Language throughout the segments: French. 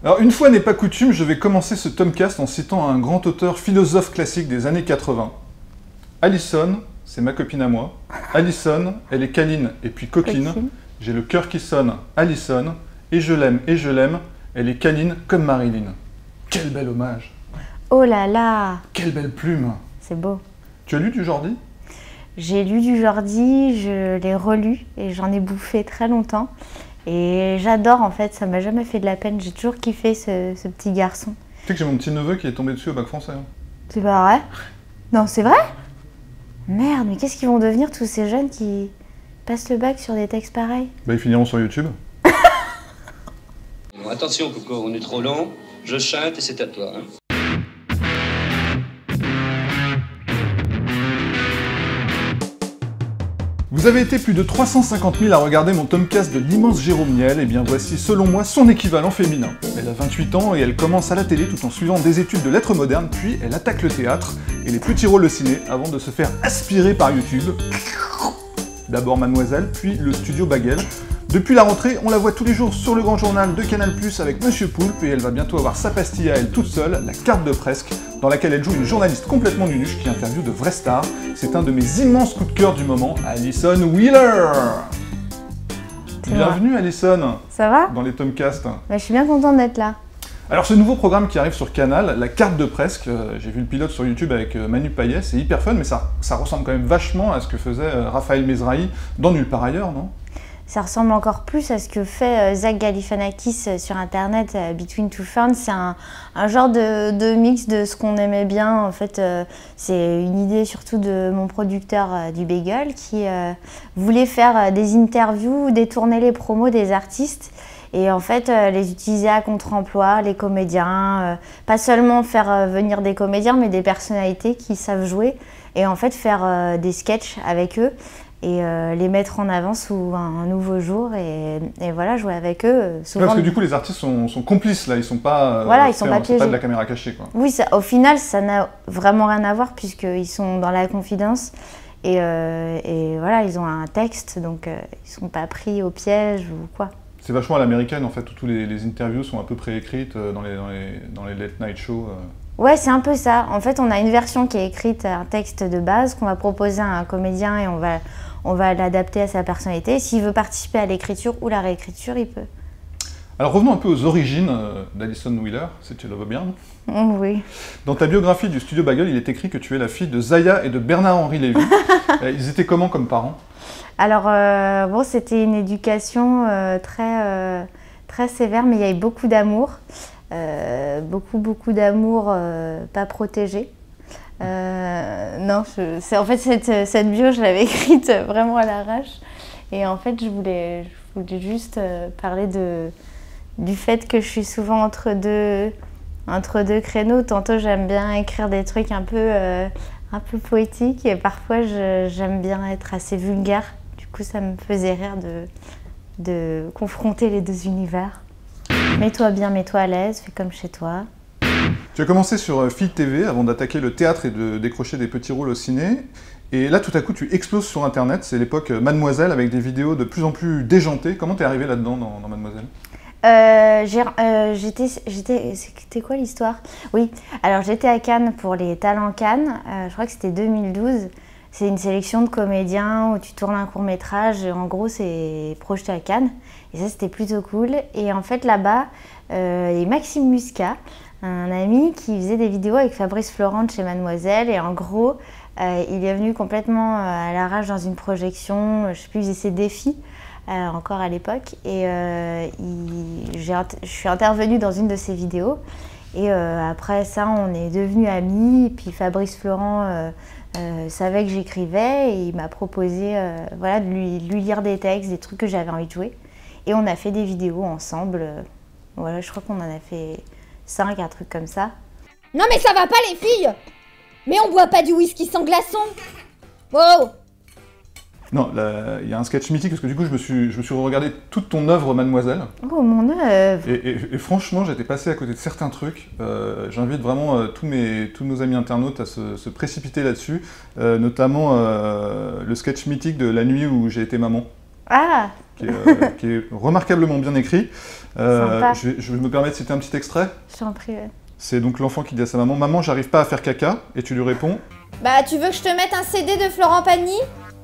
Alors, une fois n'est pas coutume, je vais commencer ce Tomcast en citant un grand auteur philosophe classique des années 80. Alison, c'est ma copine à moi. Alison, elle est câline et puis coquine. J'ai le cœur qui sonne, Alison. Et je l'aime, elle est câline comme Marilyn. Quel bel hommage! Oh là là! Quelle belle plume! C'est beau. Tu as lu du Jordi? J'ai lu du Jordi, je l'ai relu et j'en ai bouffé très longtemps. Et j'adore en fait, ça m'a jamais fait de la peine, j'ai toujours kiffé ce petit garçon. Tu sais que j'ai mon petit neveu qui est tombé dessus au bac français. Hein. C'est pas vrai? Non, c'est vrai? Merde, mais qu'est-ce qu'ils vont devenir tous ces jeunes qui passent le bac sur des textes pareils? Bah ils finiront sur YouTube. Bon, attention Coco, on est trop long, je chante et c'est à toi. Hein. Vous avez été plus de 350 000 à regarder mon Tomcast de l'immense Jérôme Niel, et bien voici selon moi son équivalent féminin. Elle a 28 ans et elle commence à la télé tout en suivant des études de lettres modernes, puis elle attaque le théâtre et les petits rôles de ciné avant de se faire aspirer par YouTube. D'abord Mademoiselle, puis le studio Baguel. Depuis la rentrée, on la voit tous les jours sur le grand journal de Canal+ avec Monsieur Poulpe, et elle va bientôt avoir sa pastille à elle toute seule, la carte de Presque, dans laquelle elle joue une journaliste complètement nunuche qui interviewe de vraies stars. C'est un de mes immenses coups de cœur du moment, Alison Wheeler. Bienvenue Alison. Ça va? Dans les Tomcasts. Bah, je suis bien contente d'être là. Alors ce nouveau programme qui arrive sur Canal, la carte de Presque, j'ai vu le pilote sur YouTube avec Manu Payet, c'est hyper fun, mais ça ressemble quand même vachement à ce que faisait Raphaël Mesrahi dans Nulle part ailleurs, non? Ça ressemble encore plus à ce que fait Zach Galifianakis sur internet, Between Two Ferns. C'est un genre de mix de ce qu'on aimait bien. En fait, c'est une idée surtout de mon producteur du Bagel qui voulait faire des interviews, détourner les promos des artistes et en fait les utiliser à contre-emploi, les comédiens. Pas seulement faire venir des comédiens, mais des personnalités qui savent jouer et en fait faire des sketchs avec eux. Et les mettre en avant sous un nouveau jour et voilà, jouer avec eux. Souvent... Ouais, parce que du coup, les artistes sont complices, là, ils sont pas, voilà, ils sont pas piégés. Pas de la caméra cachée, quoi. Oui, au final, ça n'a vraiment rien à voir puisqu'ils sont dans la confidence et voilà, ils ont un texte, donc ils sont pas pris au piège ou quoi. C'est vachement à l'américaine, en fait, où tous les interviews sont un peu préécrites dans les late night shows. Ouais, c'est un peu ça. En fait, on a une version qui est écrite, un texte de base qu'on va proposer à un comédien et on va l'adapter à sa personnalité. S'il veut participer à l'écriture ou la réécriture, il peut. Alors revenons un peu aux origines d'Alison Wheeler, si tu le veux bien. Oui. Dans ta biographie du studio Bagel, il est écrit que tu es la fille de Zaya et de Bernard-Henri Lévy. Ils étaient comment comme parents? Alors, bon, c'était une éducation très sévère, mais il y avait beaucoup d'amour. Beaucoup d'amour pas protégé. Non, en fait cette bio je l'avais écrite vraiment à l'arrache et en fait je voulais juste parler du fait que je suis souvent entre deux créneaux. Tantôt j'aime bien écrire des trucs un peu poétiques et parfois j'aime bien être assez vulgaire. Du coup ça me faisait rire de confronter les deux univers. Mets-toi bien, mets-toi à l'aise, fais comme chez toi. Tu as commencé sur Fille TV avant d'attaquer le théâtre et de décrocher des petits rôles au ciné. Et là, tout à coup, tu exploses sur Internet. C'est l'époque Mademoiselle avec des vidéos de plus en plus déjantées. Comment t'es arrivée là-dedans dans Mademoiselle? C'était quoi l'histoire? Oui, alors j'étais à Cannes pour les Talents Cannes. Je crois que c'était 2012. C'est une sélection de comédiens où tu tournes un court-métrage. En gros, c'est projeté à Cannes. Et ça, c'était plutôt cool. Et en fait, là-bas, il y a Maxime Muscat, un ami qui faisait des vidéos avec Fabrice Florent de chez Mademoiselle. Et en gros, il est venu complètement à l'arrache dans une projection. Je sais plus, il faisait ses défis encore à l'époque. Et je suis intervenue dans une de ses vidéos. Et après ça, on est devenus amis. Et puis Fabrice Florent savait que j'écrivais et il m'a proposé voilà, de lui lire des textes, des trucs que j'avais envie de jouer. Et on a fait des vidéos ensemble. Voilà, je crois qu'on en a fait 5, un truc comme ça. Non mais ça va pas les filles! Mais on boit pas du whisky sans glaçon! Wow! Non, il y a un sketch mythique, parce que du coup, je me suis regardé toute ton œuvre, Mademoiselle. Oh, mon œuvre! Et franchement, j'étais passé à côté de certains trucs. J'invite vraiment tous nos amis internautes à se précipiter là-dessus, notamment le sketch mythique de la nuit où j'ai été maman. Ah! qui est remarquablement bien écrit. Sympa. Je vais me permettre de citer un petit extrait. Je t'en prie. Ouais. C'est donc l'enfant qui dit à sa maman « Maman, j'arrive pas à faire caca » et tu lui réponds « Bah, tu veux que je te mette un CD de Florent Pagny?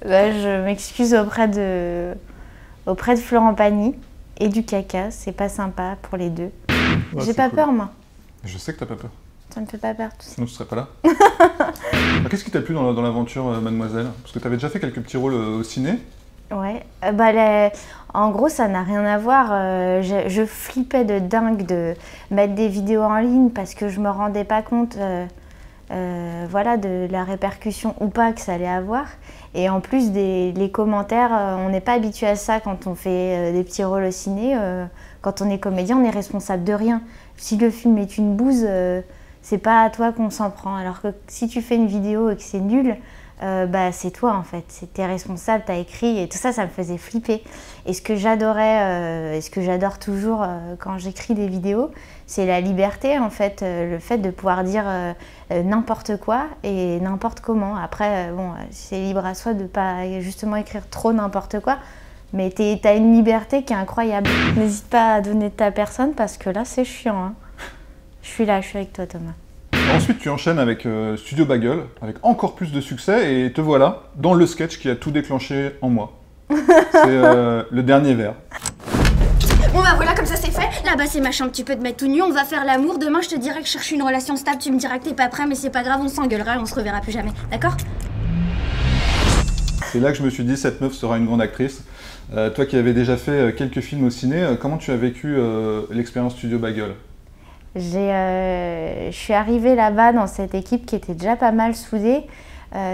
Bah, je m'excuse auprès de Florent Pagny et du caca, c'est pas sympa pour les deux. Ouais, J'ai pas cool. peur, moi. Je sais que t'as pas peur, Ça me fait pas peur tout ça. sinon tu serais pas là. Qu'est-ce qui t'a plu dans l'aventure Mademoiselle? Parce que t'avais déjà fait quelques petits rôles au ciné. Ouais, en gros, ça n'a rien à voir. Je flippais de dingue de mettre des vidéos en ligne parce que je me rendais pas compte voilà, de la répercussion ou pas que ça allait avoir. Et en plus, les commentaires, on n'est pas habitué à ça quand on fait des petits rôles au ciné. Quand on est comédien, on est responsable de rien. Si le film est une bouse, c'est pas à toi qu'on s'en prend. Alors que si tu fais une vidéo et que c'est nul, bah, c'est toi en fait, t'es responsable, t'as écrit et tout ça, ça me faisait flipper. Et ce que j'adorais, et ce que j'adore toujours quand j'écris des vidéos, c'est la liberté en fait, le fait de pouvoir dire n'importe quoi et n'importe comment. Après, bon, c'est libre à soi de pas justement écrire trop n'importe quoi, mais t'as une liberté qui est incroyable. N'hésite pas à donner de ta personne parce que là, c'est chiant. Hein. Je suis là, je suis avec toi Thomas. Ensuite, tu enchaînes avec Studio Bagel, avec encore plus de succès, et te voilà dans le sketch qui a tout déclenché en moi. C'est le dernier verre. Bon bah voilà, comme ça c'est fait. Là-bas c'est ma chambre, tu peux te mettre tout nu, on va faire l'amour. Demain je te dirai que je cherche une relation stable, tu me diras que t'es pas prêt, mais c'est pas grave, on s'engueulera et on se reverra plus jamais, d'accord? C'est là que je me suis dit, cette meuf sera une grande actrice. Toi qui avais déjà fait quelques films au ciné, comment tu as vécu l'expérience Studio Bagel? Je suis arrivée là-bas dans cette équipe qui était déjà pas mal soudée.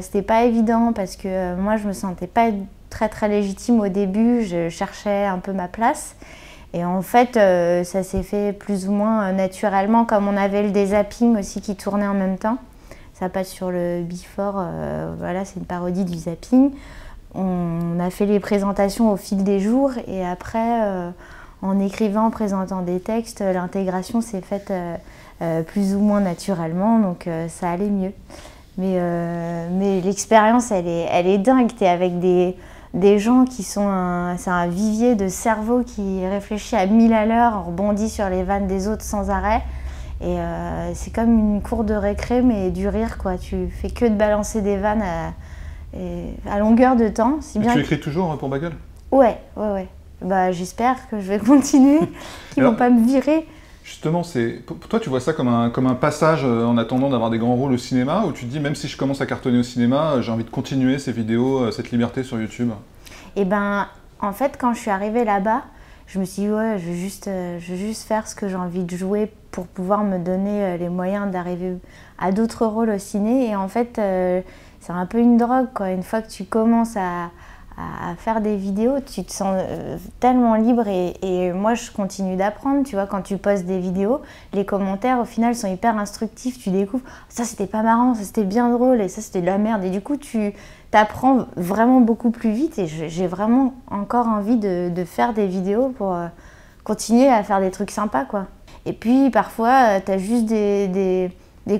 C'était pas évident parce que moi je me sentais pas très légitime au début, je cherchais un peu ma place. Et en fait, ça s'est fait plus ou moins naturellement, comme on avait des zappings aussi qui tournaient en même temps. Ça passe sur le Before, voilà, c'est une parodie du zapping. On a fait les présentations au fil des jours et après, en écrivant, en présentant des textes, l'intégration s'est faite plus ou moins naturellement, donc ça allait mieux. Mais l'expérience, elle est dingue. T'es avec des gens qui sont c'est un vivier de cerveau qui réfléchit à 1000 à l'heure, on rebondit sur les vannes des autres sans arrêt. Et c'est comme une cour de récré, mais du rire, quoi. Tu fais que de balancer des vannes à longueur de temps. Si bien tu écris toujours pour Bagel? Ouais. Bah, j'espère que je vais continuer, qu'ils vont pas me virer. Justement, pour toi, tu vois ça comme un passage en attendant d'avoir des grands rôles au cinéma, ou tu te dis, même si je commence à cartonner au cinéma, j'ai envie de continuer ces vidéos, cette liberté sur YouTube? Et ben, en fait, quand je suis arrivée là-bas, je me suis dit, ouais, je veux juste faire ce que j'ai envie de jouer pour pouvoir me donner les moyens d'arriver à d'autres rôles au ciné. Et en fait, c'est un peu une drogue, quoi. Une fois que tu commences à faire des vidéos, tu te sens tellement libre et moi je continue d'apprendre, tu vois, quand tu postes des vidéos, les commentaires au final sont hyper instructifs, tu découvres ça c'était pas marrant, ça c'était bien drôle et ça c'était de la merde et du coup tu t'apprends vraiment beaucoup plus vite et j'ai vraiment encore envie de faire des vidéos pour continuer à faire des trucs sympas, quoi. Et puis parfois t'as juste des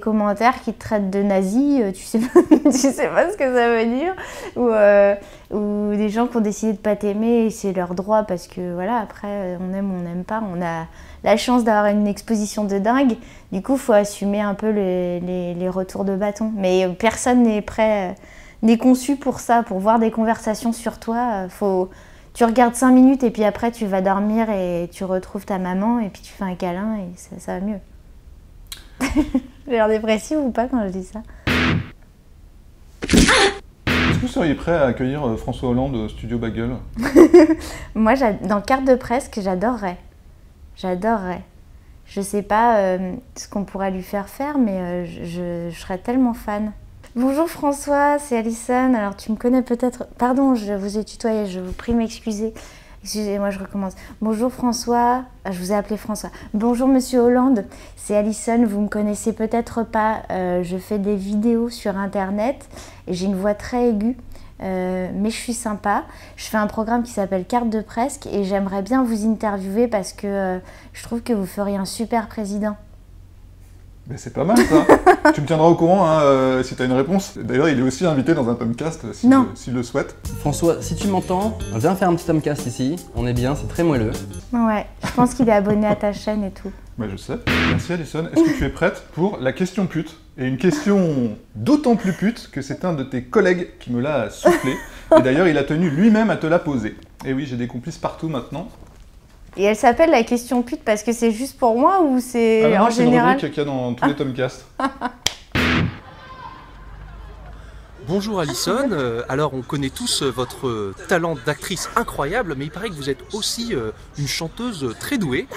commentaires qui te traitent de nazi, tu sais pas ce que ça veut dire, ou des gens qui ont décidé de pas t'aimer et c'est leur droit parce que voilà, après on aime ou on n'aime pas, on a la chance d'avoir une exposition de dingue, du coup faut assumer un peu les retours de bâton. Mais personne n'est prêt, n'est conçu pour ça, pour voir des conversations sur toi, tu regardes 5 minutes et puis après tu vas dormir et tu retrouves ta maman et puis tu fais un câlin et ça va mieux. J'ai l'air dépressive ou pas quand je dis ça? Est-ce que vous seriez prêt à accueillir François Hollande au Studio Bagel? Moi, dans Carte de Presse, j'adorerais. J'adorerais. Je sais pas ce qu'on pourrait lui faire faire, mais je serais tellement fan. Bonjour François, c'est Alison. Alors tu me connais peut-être... Pardon, je vous ai tutoyé, je vous prie de m'excuser. Excusez-moi, je recommence. Bonjour François, je vous ai appelé François. Bonjour Monsieur Hollande, c'est Alison, vous me connaissez peut-être pas. Je fais des vidéos sur internet et j'ai une voix très aiguë, mais je suis sympa. Je fais un programme qui s'appelle Carte de Presse et j'aimerais bien vous interviewer parce que je trouve que vous feriez un super président. Mais c'est pas mal ça. Tu me tiendras au courant hein, si t'as une réponse. D'ailleurs, il est aussi invité dans un Tomcast s'il le souhaite. François, si tu m'entends, viens faire un petit Tomcast ici. On est bien, c'est très moelleux. Ouais, je pense qu'il est abonné à ta chaîne et tout. Bah je sais. Merci Alison. Est-ce que tu es prête pour la question pute? Et une question d'autant plus pute que c'est un de tes collègues qui me l'a soufflé. Et d'ailleurs, il a tenu lui-même à te la poser. Et oui, j'ai des complices partout maintenant. Et elle s'appelle la question pute parce que c'est juste pour moi ou c'est en général? C'est une rubrique qu'il y a dans tous les Tomcasts. Bonjour Alison, alors on connaît tous votre talent d'actrice incroyable, mais il paraît que vous êtes aussi une chanteuse très douée.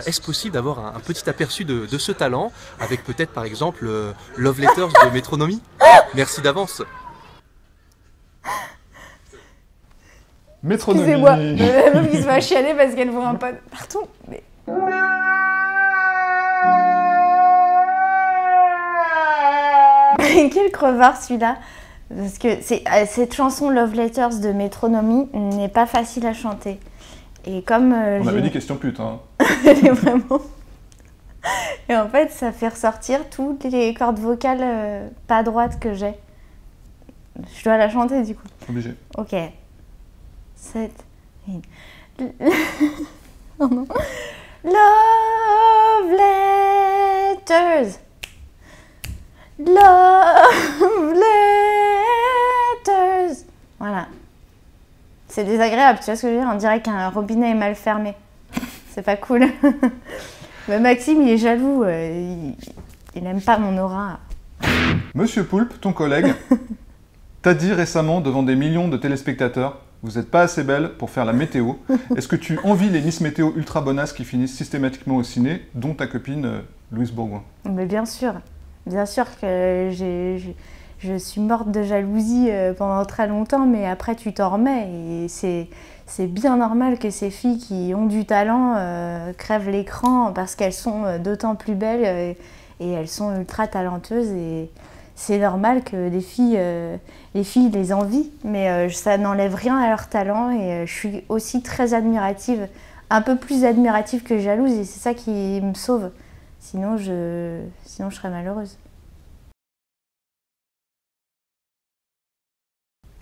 Est-ce possible d'avoir un petit aperçu de ce talent, avec peut-être par exemple Love Letters de Métronomie? Merci d'avance. Métronomie. Excusez-moi, la meuf qui se va chialer parce qu'elle voit un pote partout. Mais... Quel crevard celui-là. Parce que cette chanson Love Letters de Métronomie n'est pas facile à chanter. Et comme on avait dit question pute, hein. Elle est vraiment... Et en fait, ça fait ressortir toutes les cordes vocales pas droites que j'ai. Je dois la chanter du coup. Obligé. Ok. 7, 8... Oh non. Love Letters. Love Letters. Voilà. C'est désagréable, tu vois ce que je veux dire? On dirait qu'un robinet est mal fermé. C'est pas cool. Mais Maxime, il est jaloux. Il aime pas mon aura. Monsieur Poulpe, ton collègue, t'a dit récemment devant des millions de téléspectateurs: vous n'êtes pas assez belle pour faire la météo. Est-ce que tu envies les Miss Météo ultra bonasses qui finissent systématiquement au ciné, dont ta copine Louise Bourgoin? Mais bien sûr que je suis morte de jalousie pendant très longtemps, mais après tu t'en remets. Et c'est bien normal que ces filles qui ont du talent crèvent l'écran parce qu'elles sont d'autant plus belles et elles sont ultra talentueuses. Et c'est normal que les filles les envient, mais ça n'enlève rien à leur talent. Et je suis aussi très admirative, un peu plus admirative que jalouse, et c'est ça qui me sauve. Sinon je serais malheureuse.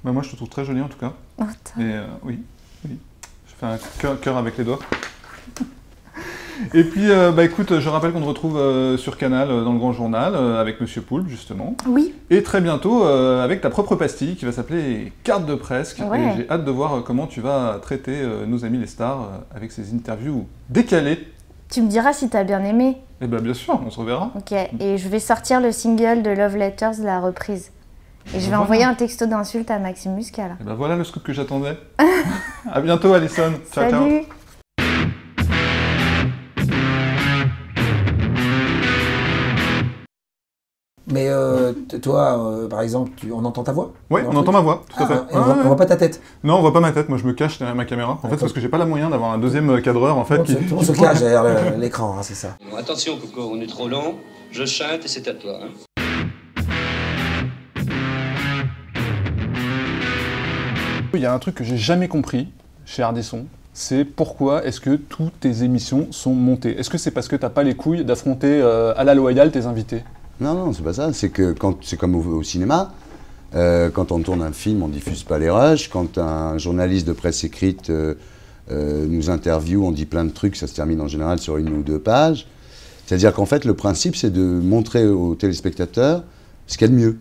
Bah moi je te trouve très jolie en tout cas. Oh, et oui. Je fais un cœur avec les doigts. Et puis bah écoute, je rappelle qu'on te retrouve sur Canal dans le Grand Journal avec Monsieur Poulpe justement. Oui. Et très bientôt avec ta propre pastille qui va s'appeler Carte de Presque. Ouais. Et j'ai hâte de voir comment tu vas traiter nos amis les stars avec ces interviews décalées. Tu me diras si t'as bien aimé. Eh ben bien sûr, on se reverra. Ok, et je vais sortir le single de Love Letters, la reprise. Et je vais envoyer un texto d'insulte à Maxime Muscat, là. Et ben voilà le scoop que j'attendais. À bientôt Alison. Ciao, ciao. Salut. Mais toi, par exemple, on entend ta voix? Oui, on entend ma voix, tout à fait. On voit pas ta tête? Non, on voit pas ma tête, moi je me cache derrière ma caméra. En fait, c'est parce que j'ai pas la moyen d'avoir un deuxième cadreur en fait. Tout le monde se cache derrière l'écran, hein, c'est ça. Bon, attention Coco, on est trop lent. Je chante et c'est à toi. Hein. Il y a un truc que j'ai jamais compris chez Ardisson, c'est pourquoi est-ce que toutes tes émissions sont montées? Est-ce que c'est parce que t'as pas les couilles d'affronter à la loyale tes invités? Non, c'est pas ça. C'est que c'est comme au cinéma. Quand on tourne un film, on diffuse pas les rushs. Quand un journaliste de presse écrite nous interviewe, on dit plein de trucs, ça se termine en général sur 1 ou 2 pages. C'est-à-dire qu'en fait, le principe, c'est de montrer aux téléspectateurs ce qu'il y a de mieux.